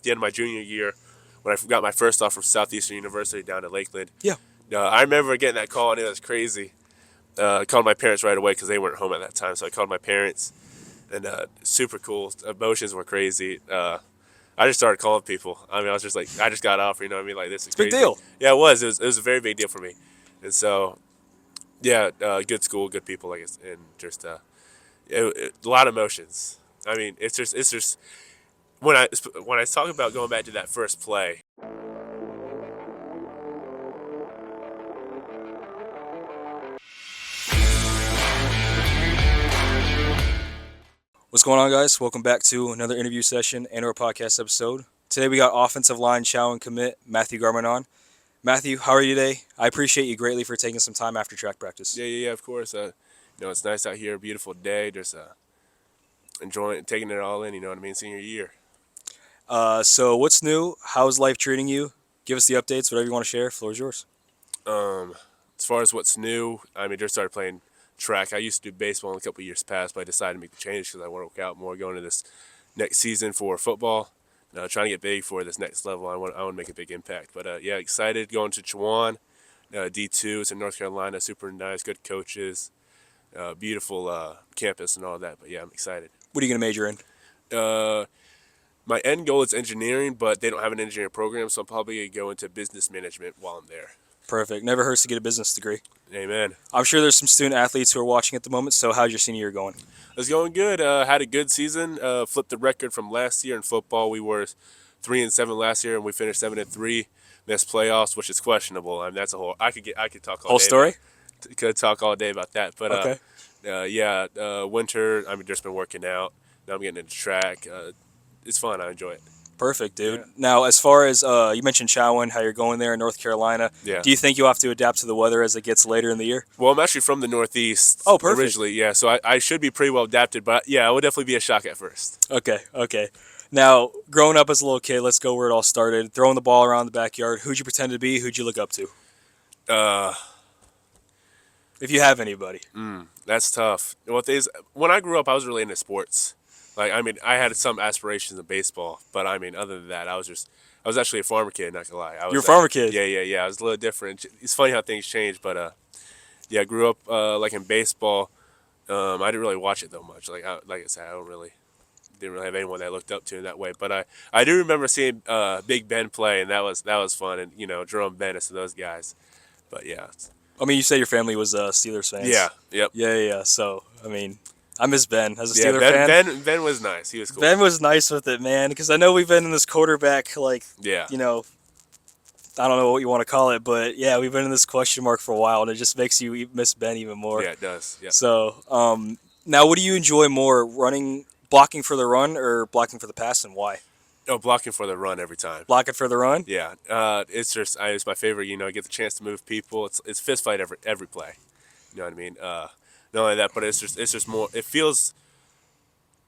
at the end of my junior year when I got my first offer from Southeastern University down in Lakeland. Yeah. I remember getting that call, and it was crazy. I called my parents right away because they weren't home at that time, so I called my parents, and super cool. Emotions were crazy. I just started calling people. I mean, I was just like, I just got off, you know what I mean? Like, this is It's a crazy. big deal. Yeah, it was. It was a very big deal for me. And so, yeah, good school, good people, like, and just a lot of emotions. I mean, it's just when I talk about going back to that first play. What's going on, guys? Welcome back to another interview session and our podcast episode. Today we got offensive line chow and commit Matthew Garman on. Matthew, how are you today? I appreciate you greatly for taking some time after track practice. Yeah, of course. It's nice out here, beautiful day, just enjoying, taking it all in, you know what I mean, senior year. So what's new? How's life treating you? Give us the updates, whatever you want to share. Floor is yours. As far as what's new, I mean, just started playing track. I used to do baseball in a couple of years past, but I decided to make the change because I want to work out more going into this next season for football. Trying to get big for this next level. I want to make a big impact. But yeah, excited going to Chowan, D2. It's in North Carolina. Super nice, good coaches, beautiful campus and all that. But yeah, I'm excited. What are you going to major in? My end goal is engineering, but they don't have an engineering program, so I'm probably going to go into business management while I'm there. Perfect. Never hurts to get a business degree. Amen. I'm sure there's some student athletes who are watching at the moment, so how's your senior year going? It's going good. Had a good season. Flipped the record from last year in football. We were 3-7 last year, and we finished 7-3. Missed playoffs, which is questionable. I mean, that's a whole. I could talk all Whole day story. Could talk all day about that. But Okay. winter. I mean, just been working out. Now I'm getting into track. It's fun. I enjoy it. Perfect, dude. Yeah. Now, as far as you mentioned Chowan, how you're going there in North Carolina, Yeah. do you think you'll have to adapt to the weather as it gets later in the year? Well, I'm actually from the Northeast. Oh, perfect. Originally, yeah. So I should be pretty well adapted. But yeah, it would definitely be a shock at first. Okay. Now, growing up as a little kid, let's go where it all started. Throwing the ball around the backyard, who'd you pretend to be? Who'd you look up to? If you have anybody. That's tough. When I grew up, I was really into sports. Like, I mean, I had some aspirations in baseball, but I mean, other than that, I was actually a farmer kid, not gonna lie. You're a farmer kid? Yeah. I was a little different. It's funny how things change, but yeah, I grew up like in baseball. I didn't really watch it though much. Like I said, I didn't really have anyone that I looked up to in that way. But I do remember seeing Big Ben play, and that was fun, and Jerome Bettis and those guys. But yeah. I mean, you say your family was Steelers fans. Yeah. Yep. Yeah. So, I mean, I miss Ben as a Steeler fan. Ben was nice. He was cool. Ben was nice with it, man, because I know we've been in this quarterback, I don't know what you want to call it, but yeah, we've been in this question mark for a while, and it just makes you miss Ben even more. Yeah, it does. Yeah. So, now what do you enjoy more, blocking for the run or blocking for the pass, and why? Oh, blocking for the run every time. Blocking for the run? Yeah. It's my favorite. I get the chance to move people. It's fist fight every play. You know what I mean? Not only that, but it's just more. It feels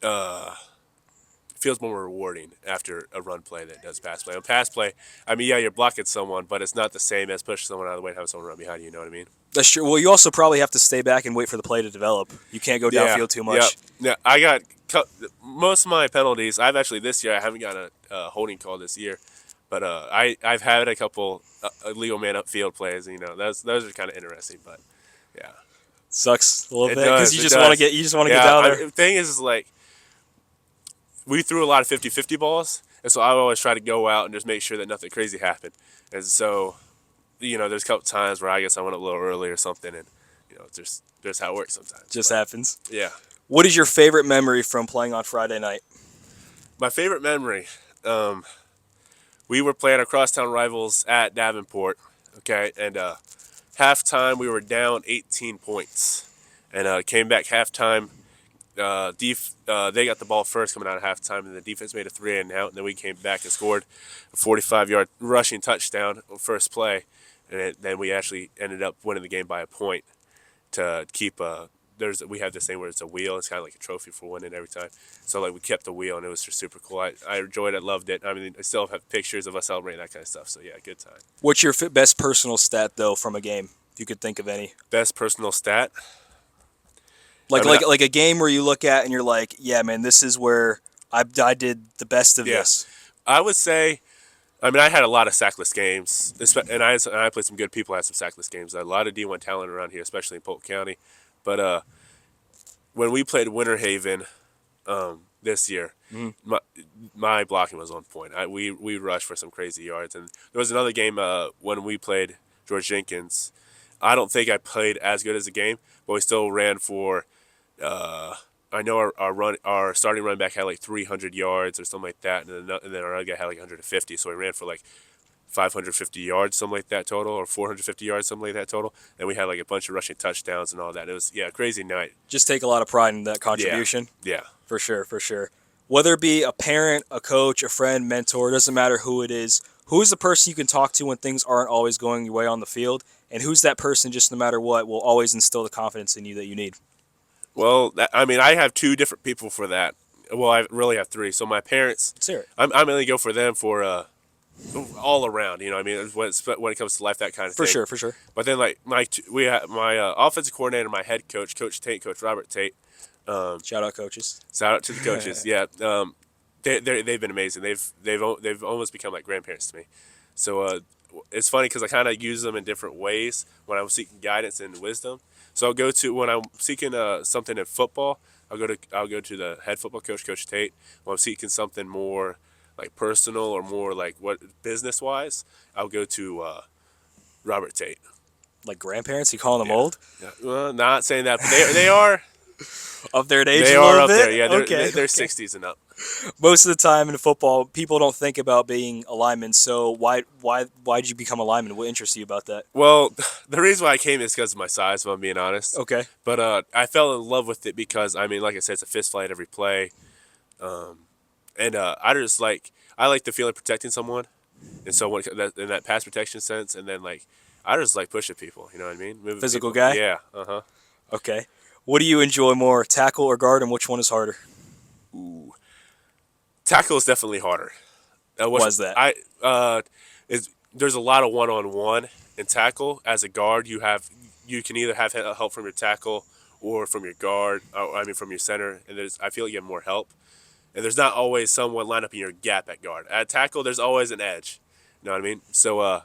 more rewarding after a run play than it does pass play. On pass play, I mean, yeah, you're blocking someone, but it's not the same as pushing someone out of the way and having someone run behind you. You know what I mean? That's true. Well, you also probably have to stay back and wait for the play to develop. You can't go downfield too much. Yeah. I got most of my penalties. This year I haven't got a holding call this year, but I've had a couple illegal man upfield plays. Those are kind of interesting, but yeah. Sucks a little bit because you just want to get down there. The thing is like we threw a lot of 50-50 balls, and so I always try to go out and just make sure that nothing crazy happened. And so, there's a couple times where I guess I went a little early or something, and just how it works sometimes. Just happens. Yeah. What is your favorite memory from playing on Friday night? My favorite memory, we were playing our crosstown rivals at Davenport. Okay, and halftime we were down 18 points, and came back halftime. They got the ball first coming out of halftime, and the defense made a 3-and-out, and then we came back and scored a 45-yard rushing touchdown on first play, and then we actually ended up winning the game by a point to keep. We have this thing where it's a wheel. It's kind of like a trophy for winning every time. So like we kept the wheel, and it was just super cool. I enjoyed it, loved it. I mean, I still have pictures of us celebrating that kind of stuff. So yeah, good time. What's your best personal stat though from a game, if you could think of any? Best personal stat. Like a game where you look at and you're like, yeah, man, this is where I did the best of this. I would say, I mean, I had a lot of sackless games, and I played some good people. Had some sackless games. A lot of D1 talent around here, especially in Polk County. But when we played Winter Haven this year, Hmm. my blocking was on point. We rushed for some crazy yards, and there was another game when we played George Jenkins. I don't think I played as good as the game, but we still ran for. I know our starting running back had like 300 yards or something like that, and then our other guy had like 150. So we ran for like 550 yards, something like that total, or 450 yards, something like that total. And we had like a bunch of rushing touchdowns and all that. It was a crazy night. Just take a lot of pride in that Yeah, contribution. yeah. For sure, for sure. Whether it be a parent, a coach, a friend, mentor, doesn't matter who it is. Who's the person you can talk to when things aren't always going your way on the field? And who's that person, just no matter what, will always instill the confidence in you that you need? Well, I mean, I have two different people for that. Well, I really have three. So my parents, Let's hear it. I mainly go for them for all around. You know, what I mean, when it comes to life, that kind of For thing. sure, for sure. But then like we have my offensive coordinator, my head coach, Coach Tate, Coach Robert Tate. Shout out coaches. Shout out to the coaches. Yeah, they've been amazing. They've almost become like grandparents to me. So it's funny because I kind of use them in different ways when I'm seeking guidance and wisdom. So I'll go to when I'm seeking something in football. I'll go to the head football coach, Coach Tate. When I'm seeking something more like personal or more like what business wise, I'll go to Robert Tate. Like grandparents, you calling them Yeah. old? Yeah. Well, not saying that, but they are Up there in age they a are little up bit? there. Yeah, they're Okay, they're okay. 60s and up. Most of the time in football, people don't think about being a lineman. So why did you become a lineman? What interests you about that? Well, the reason why I came is because of my size, if I'm being honest. Okay. But I fell in love with it because, I mean, like I said, it's a fist fight every play. And I like the feeling of protecting someone. And so in that pass protection sense, and then like, I just like pushing people, you know what I mean? Moving Physical people. guy? Yeah, uh-huh. Okay. What do you enjoy more, tackle or guard, and which one is harder? Ooh. Tackle is definitely harder. Was that? There's a lot of one-on-one in tackle. As a guard, you can either have help from your tackle or from your guard, from your center, and I feel like you have more help. And there's not always someone lined up in your gap at guard. At tackle, there's always an edge. You know what I mean? So,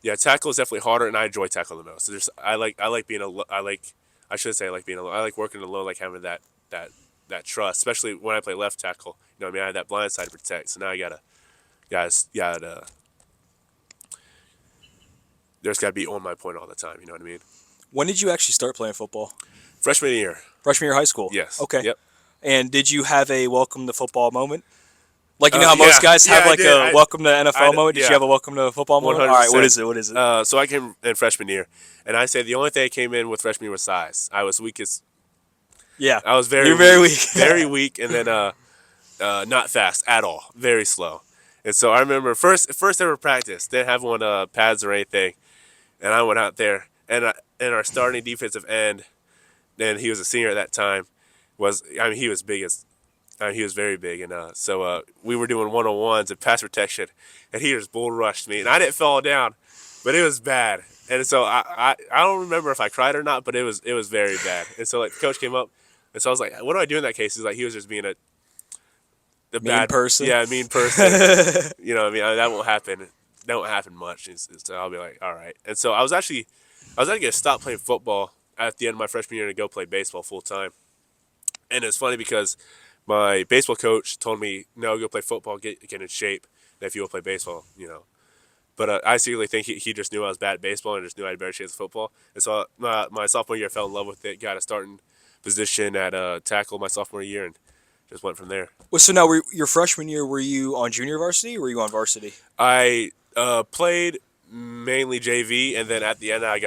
yeah, tackle is definitely harder, and I enjoy tackle the most. So I like being I should say I like being alone. I like working alone, like having that trust, especially when I play left tackle. You know what I mean? I have that blind side to protect. So now I there's got to be on my point all the time. You know what I mean? When did you actually start playing football? Freshman year. Freshman year of high school? Yes. Okay. Yep. And did you have a welcome to football moment? Like, you know how Yeah. most guys have Yeah, I like did. a welcome to NFL moment? Did yeah. you have a welcome to football moment? All right, what is it? What is it? So I came in freshman year, and I say the only thing I came in with freshman year was size. I was weakest. Yeah. I was very You're very weak. very weak, and then not fast at all, very slow. And so I remember first ever practice, didn't have one pads or anything, and I went out there, and our starting defensive end, and he was a senior at that time, he was big as. He was very big, and so we were doing one-on-ones and pass protection, and he just bull rushed me, and I didn't fall down, but it was bad. And so I don't remember if I cried or not, but it was very bad. And so like the coach came up, and so I was like, "What do I do in that case?" He's like, he was just being a Mean bad person? yeah, mean person. You know what I mean? That won't happen. That won't happen much. So I'll be like, all right. And so I was actually gonna stop playing football at the end of my freshman year to go play baseball full time. And it's funny because my baseball coach told me, no, go play football, get in shape. And if you will play baseball, you know. But I secretly think he just knew I was bad at baseball and just knew I had a better chance at football. And so my sophomore year, I fell in love with it, got a starting position at tackle my sophomore year, and just went from there. Well, so now, your freshman year, were you on junior varsity or were you on varsity? I played mainly JV, and then at the end I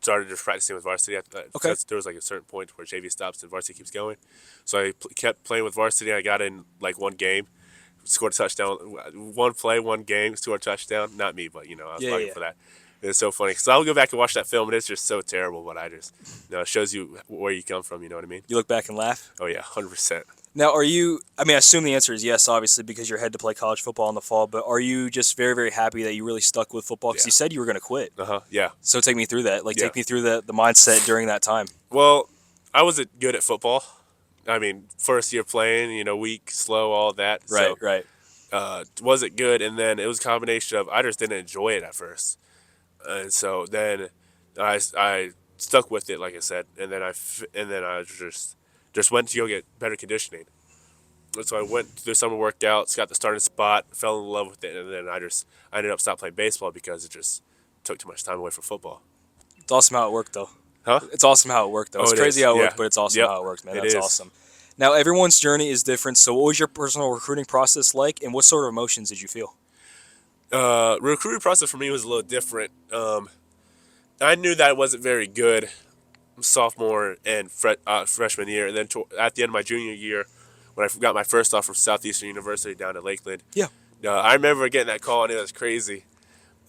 started just practicing with varsity. Because there was like a certain point where JV stops and varsity keeps going, so I kept playing with varsity. I got in like one game, scored a touchdown, one play, one game, scored a touchdown. Not me, but I was fighting for that. It's so funny because I'll go back and watch that film, and it's just so terrible. But it shows you where you come from. You know what I mean? You look back and laugh? Oh yeah, 100%. Now, I assume the answer is yes, obviously, because you're head to play college football in the fall, but are you just very, very happy that you really stuck with football? Because you said you were going to quit. Yeah. So take me through that. Take me through the mindset during that time. Well, I wasn't good at football. I mean, first year playing, weak, slow, all that. Right. wasn't good, and then it was a combination of I just didn't enjoy it at first, and so then I stuck with it, like I said, and then I just went to go get better conditioning. And so I went through summer workouts, got the starting spot, fell in love with it, and then I ended up stopping playing baseball because it just took too much time away from football. It's awesome how it worked, though. Huh? It's awesome how it worked, though. Oh, It's it crazy is. how it Yeah. worked, but it's awesome Yep. how it worked, man. It That's is. awesome. Now, everyone's journey is different, so what was your personal recruiting process like, and what sort of emotions did you feel? Recruiting process for me was a little different. I knew that I wasn't very good sophomore and freshman year, and then at the end of my junior year, when I got my first offer from Southeastern University down in Lakeland, Yeah. I remember getting that call, and it was crazy.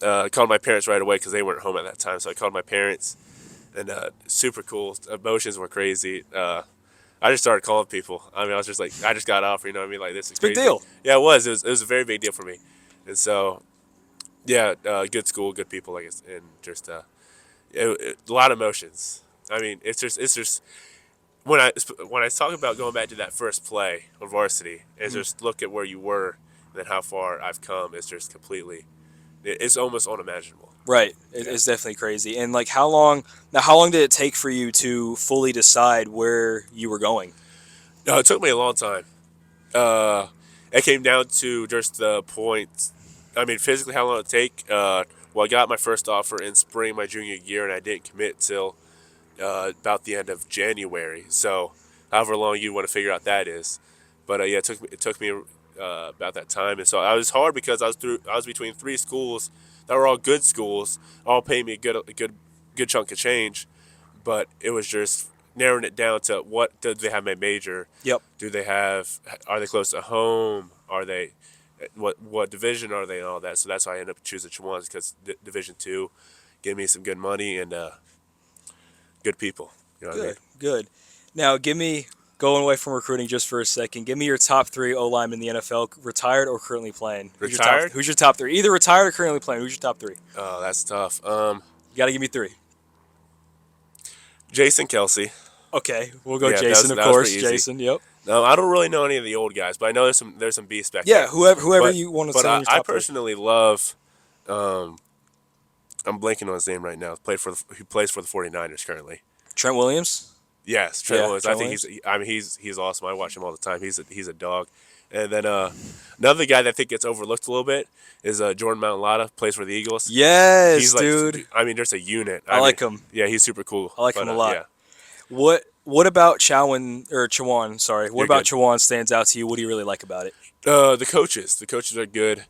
I called my parents right away because they weren't home at that time, so I called my parents, and super cool. Emotions were crazy. I just started calling people. I mean, I was just like, I just got off, you know what I mean? Like, this is It's a big crazy. deal. Yeah, it was. It was a very big deal for me. And so, yeah, good school, good people, like, and just a lot of emotions. I mean, it's just when I talk about going back to that first play on varsity, and just look at where you were and then how far I've come. It's just completely, it's almost unimaginable. Right. Yeah. It's definitely crazy. And, like, how long did it take for you to fully decide where you were going? No, it took me a long time. It came down to just the point. I mean, physically, how long it take? Well, I got my first offer in spring my junior year, and I didn't commit till about the end of January. So, however long you want to figure out that is, but yeah, it took me about that time, and so I was hard because I was between three schools that were all good schools, all paying me a good chunk of change, but it was just narrowing it down to what do they have my major? Yep. Do they have? Are they close to home? Are they? What division are they and all that? So that's why I ended up choosing Chawans because Division 2 gave me some good money and good people. You know what I mean? Good. Now, going away from recruiting just for a second, give me your top 3 O-linemen in the NFL, retired or currently playing. Retired? Who's your top 3? Either retired or currently playing. Who's your top 3? Oh, that's tough. You got to give me 3. Jason Kelsey. Okay, we'll go Yeah, Jason, that of was course. pretty easy. Jason, yep. No, I don't really know any of the old guys, but I know there's some beasts back Yeah, there. whoever But- you want to But say in your I top 3. personally love. I'm blanking on his name right now. Who plays for the 49ers currently? Trent Williams? Yes, Trent Yeah, Williams. Trent I think he's awesome. I watch him all the time. He's a dog. And then another guy that I think gets overlooked a little bit is Jordan Mailata, plays for the Eagles. Yes, He's like, dude. I mean, there's a unit. I like him. Yeah, he's super cool. I like him a lot. Yeah. What about Chawan? Sorry. What You're about good. Chawan stands out to you? What do you really like about it? The coaches are good,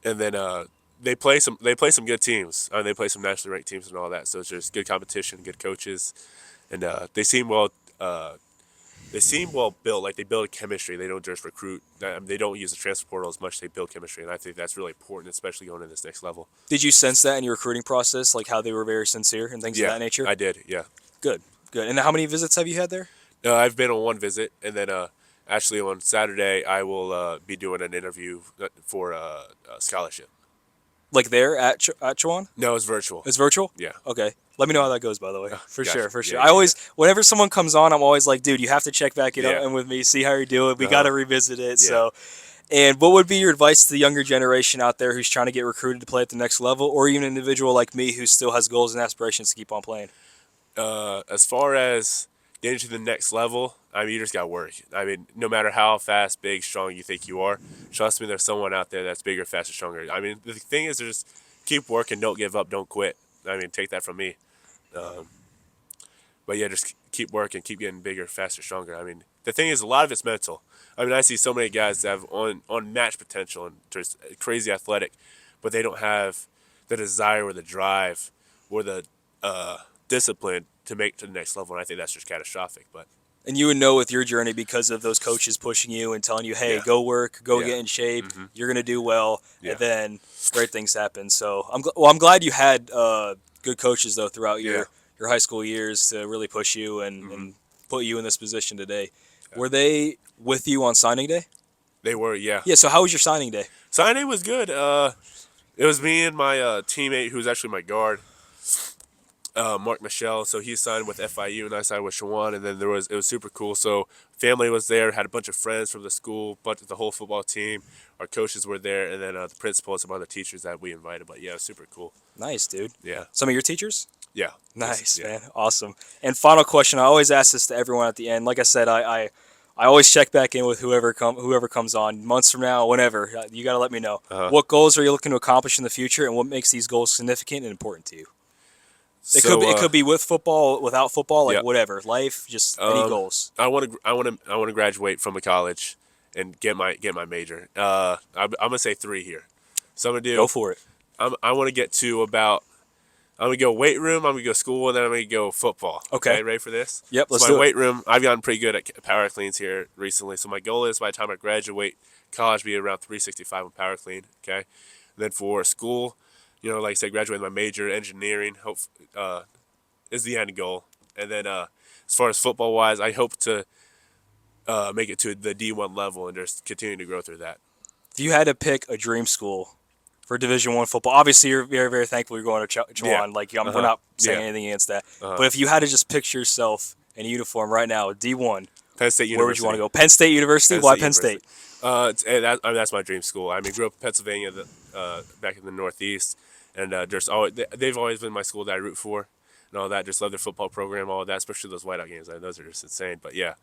and then they play some good teams. They play some nationally ranked teams and all that. So it's just good competition, good coaches, and they seem well. They seem well built. Like they build chemistry. They don't just recruit. They don't use the transfer portal as much. They build chemistry, and I think that's really important, especially going to this next level. Did you sense that in your recruiting process, like how they were very sincere and things of that nature? I did. Yeah. Good. And how many visits have you had there? I've been on one visit, and then actually on Saturday I will be doing an interview for a scholarship. Like there at Chawan? No, it's virtual. It's virtual? Yeah. Okay. Let me know how that goes, by the way. For Gotcha. sure. Yeah, I always, whenever someone comes on, I'm always like, dude, you have to check back in Yeah. and with me, see how you're doing. We Uh-huh. got to revisit it. Yeah. So, and what would be your advice to the younger generation out there who's trying to get recruited to play at the next level, or even an individual like me who still has goals and aspirations to keep on playing? As far as getting to the next level, I mean, you just got to work. I mean, no matter how fast, big, strong you think you are, trust me, there's someone out there that's bigger, faster, stronger. I mean, the thing is, just keep working, don't give up, don't quit. I mean, take that from me. But yeah, just keep working, keep getting bigger, faster, stronger. I mean, the thing is, a lot of it's mental. I mean, I see so many guys that have unmatched potential and just crazy athletic, but they don't have the desire or the drive or the discipline to make to the next level, and I think that's just catastrophic. But And you would know with your journey because of those coaches pushing you and telling you, hey, Yeah. go work, go Yeah. get in shape, Mm-hmm. you're going to do well, Yeah. and then great things happen. So I'm glad you had good coaches, though, throughout Yeah. your high school years to really push you Mm-hmm. and put you in this position today. Were they with you on signing day? they were, yeah. Yeah, so how was your signing day? Signing was good. It was me and my teammate, who's actually my guard, Mark Michelle. So he signed with FIU, and I signed with Shawan. And then it was super cool. So family was there, had a bunch of friends from the school, the whole football team. our coaches were there, and then the principal and some other teachers that we invited. But yeah, it was super cool. Nice, dude. Yeah. Some of your teachers? Yeah. Nice, Yeah. man. Awesome. And final question, I always ask this to everyone at the end. Like I said, I always check back in with whoever comes on months from now, whenever. You got to let me know. What goals are you looking to accomplish in the future, and what makes these goals significant and important to you? It could be with football, without football, like whatever. Life, just any goals. I want to graduate from the college and get my major. I'm gonna say 3 here. So I'm gonna do. Go for it. I want to get to about. I'm gonna go weight room. I'm gonna go school, and then I'm gonna go football. Okay. Ready for this? Yep. So Let's my do it. weight room. I've gotten pretty good at power cleans here recently. So my goal is by the time I graduate college, be around 365 on power clean. Okay. And then for school, like I said, graduate my major, engineering. Hope is the end goal. And then as far as football wise, I hope to make it to the D1 level and just continue to grow through that. If you had to pick a dream school for Division I football, obviously you're very, very thankful you're going to Chuan. Yeah. Like we're not saying anything against that. But if you had to just picture yourself in a uniform right now, D1, Penn State University. Where would you want to go? Penn State University? Why Penn State? That's my dream school. I mean, grew up in Pennsylvania, back in the Northeast, and they've always been my school that I root for, and all that. Just love their football program, all of that, especially those whiteout games. Those are just insane. But yeah,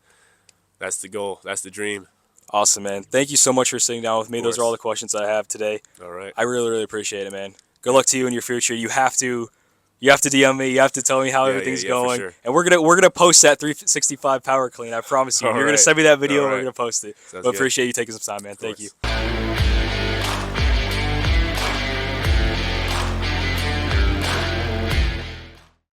that's the goal. That's the dream. Awesome, man. Thank you so much for sitting down with me. Those are all the questions I have today. All right. I really, really appreciate it, man. Good luck to you in your future. You have to DM me. You have to tell me how everything's going. For sure. And we're gonna post that 365 power clean. I promise you. You're gonna send me that video. And we're gonna post it. But appreciate you taking some time, man. Thank you.